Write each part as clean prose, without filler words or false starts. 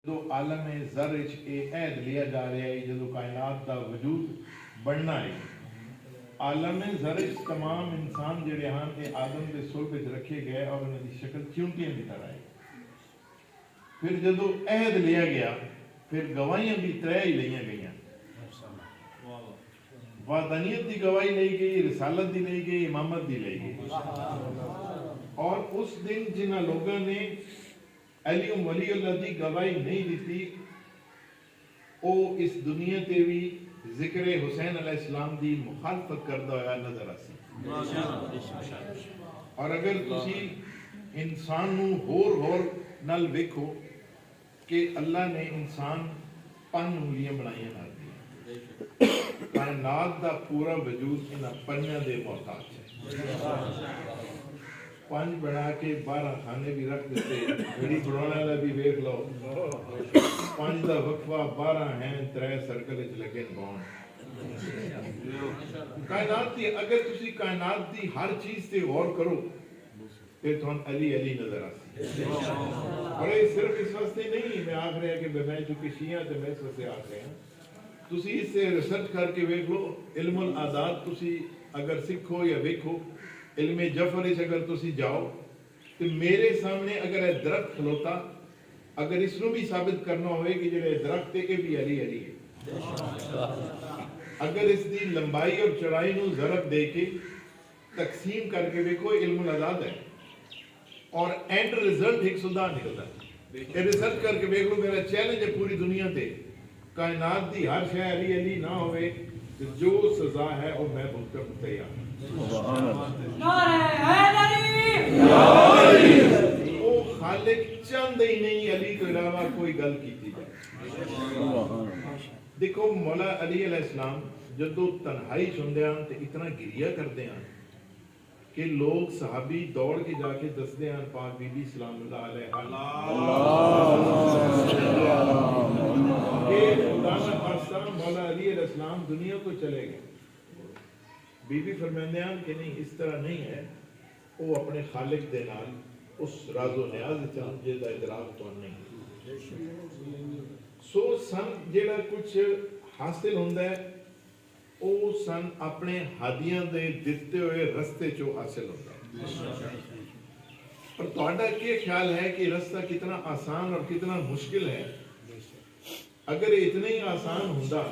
جو عالم ذر یہ عہد لیا جا رہا ہے جدو کائنات دا وجود بننا ہے عالم ذر تمام انسان جڑے ہیں یہ آدم کے صلب وچ رکھے گئے اور انہوں کی شکل چونٹیاں کی طرح ہے پھر جدو عہد لیا گیا پھر گواہیاں بھی ترے ہی لیا گئی وحدانیت دی گواہی لئی گئی رسالت دی لئی گئی امامت دی لئی گئی اور اس دن جنہ لوگوں نے علی ولی اللہ دی گواہی نہیں دیتی او اس دنیا تے بھی ذکر حسین علیہ السلام دی مخالفت کردہ ہوا نظر آسی اور اگر تسی انسان نو ہور نال ویکھو کہ اللہ نے انسان 5 انگلیاں بنائیاں نال دی کائنات دا پورا وجود انہاں 5 دے محتاج ہے 5 بنا کے 12 کھانے بھی رکھ دیتے گھڑی بڑھانے والا بھی ویکھ لو 5 دا وقفہ 12 ہیں 3 سرکل وچ لگے بون کائنات دی اگر تسی کائنات دی ہر چیز تے غور کرو پھر تھون علی علی نظر آسی اور یہ صرف اس واسطے نہیں میں آکھ رہا کہ میں جو شیعہ تے میں اس واسطے آکھ رہا ہوں تسی اس سے ریسرچ کر کے ویکھ لو علم العادات تسی اگر سکھو یا ویکھو علم جفر اس اگر تسی جاؤ تو میرے سامنے اگر یہ درخت کھلوتا اگر اس نو بھی ثابت کرنا ہوئے کہ جڑے درخت ہے یہ بھی علی علی ہے اگر اس دی لمبائی اور چڑھائی نو ضرب دے کے تقسیم کر کے دیکھو علم العداد ہے اور اینڈ ریزلٹ ایک سدا نکلتا ہے یہ ریسرچ کر کے دیکھ لو میرا چیلنج ہے پوری دنیا تے کائنات دی ہر شے علی علی نہ ہوئے جو سزا ہے اور میں بھگتن تیار وہ خالق چند ہی نہیں علی تو علاوہ کوئی گل کی جائے دیکھو مولا علی علیہ السلام جدو تنہائی سندے ہیں تو اتنا گریہ کرتے ہیں کہ لوگ صحابی دوڑ کے جا کے دستے ہیں پاک بی بی سلام اللہ علیہ کہ خدا نہ خواستہ مولا علی علیہ السلام دنیا کو چلے گئے بی بی فرماندے ہیں کہ نہیں اس طرح نہیں ہے وہ اپنے خالق دے نال اس راز و نیاز چاہت جے دا ادراک تو نہیں سو سن جیڑا کچھ حاصل ہوندہ ہے او سن اپنے ہادیاں دے دیتے ہوئے رستے چو حاصل ہوتا ہے اور توڑا کیا خیال ہے کہ رستہ کتنا آسان اور کتنا مشکل ہے اگر اتنا ہی آسان ہوندہ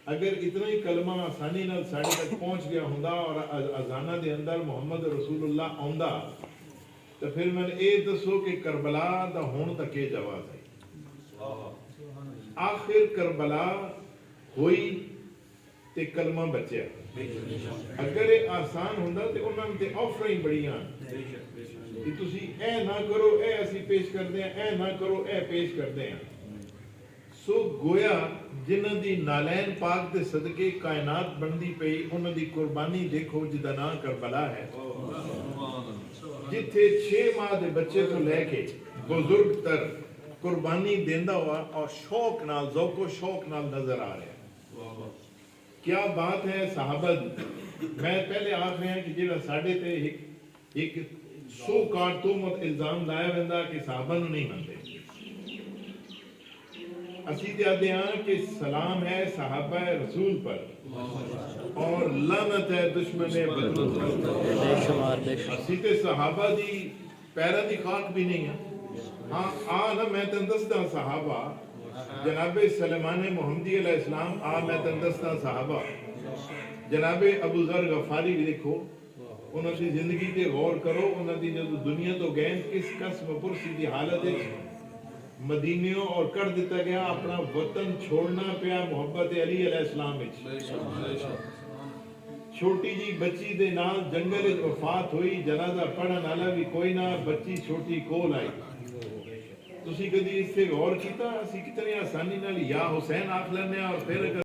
اگر اتنا ہی کلمہ آسانی نہ ساڑھے تک پہنچ گیا ہوندہ اور ازانہ دے اندر محمد رسول اللہ آندہ تو پھر میں نے یہ دسو کہ کربلا دا ہون تک کے جواز ہے آخر کربلا ہوئی تے کلمہ بچیا اگر یہ آسان ہوندہ تے انہوں نے آفریں بڑیاں کہ تسی اے نہ کرو اے اسی پیش کر دیں اے نہ کرو اے پیش کر دیں سو گویا جنہ دی نالین پاک دے صدقے کائنات بندی پئی انہوں دی قربانی دیکھو جدہ نا کربلا ہے جتھے 6 ماہ دے بچے تو لے کے بزرگ تر قربانی دیندہ ہوا اور شوق نال ذوق و شوق نال نظر آ رہے ہیں کیا بات ہے صحابہ میں پہلے آکھ رہے ہیں کہ جیڑا ساڑھے تے ایک سو کارتومت الزام لائے وندہ کہ صحابہ نو نہیں مندے اسی دیادے ہیں کہ سلام ہے صحابہ رسول پر اور لعنت ہے دشمن بدر اسی تے صحابہ دی پیرہ دی خاک بھی نہیں ہے ہاں آنا میں تندستہ صحابہ جناب سلیمان محمدی علیہ السلام میں تندستہ صحابہ جناب ابو ذر غفاری بھی دیکھو انہوں کی زندگی تے غور کرو انہوں کی جب دنیا تو گئے کس قسم پرسی دی حالت ہے مدینیوں اور کر دیتا گیا اپنا وطن چھوڑنا پیا محبت علی علیہ السلام چھوٹی جی بچی دے نال جنگل وفات ہوئی جنازہ پڑھن والا بھی کوئی نہ بچی چھوٹی کول آئی تسی کدی اس سے غور کیتا اسی کتنی آسانی نال یا حسین آکھ لینے اور پھر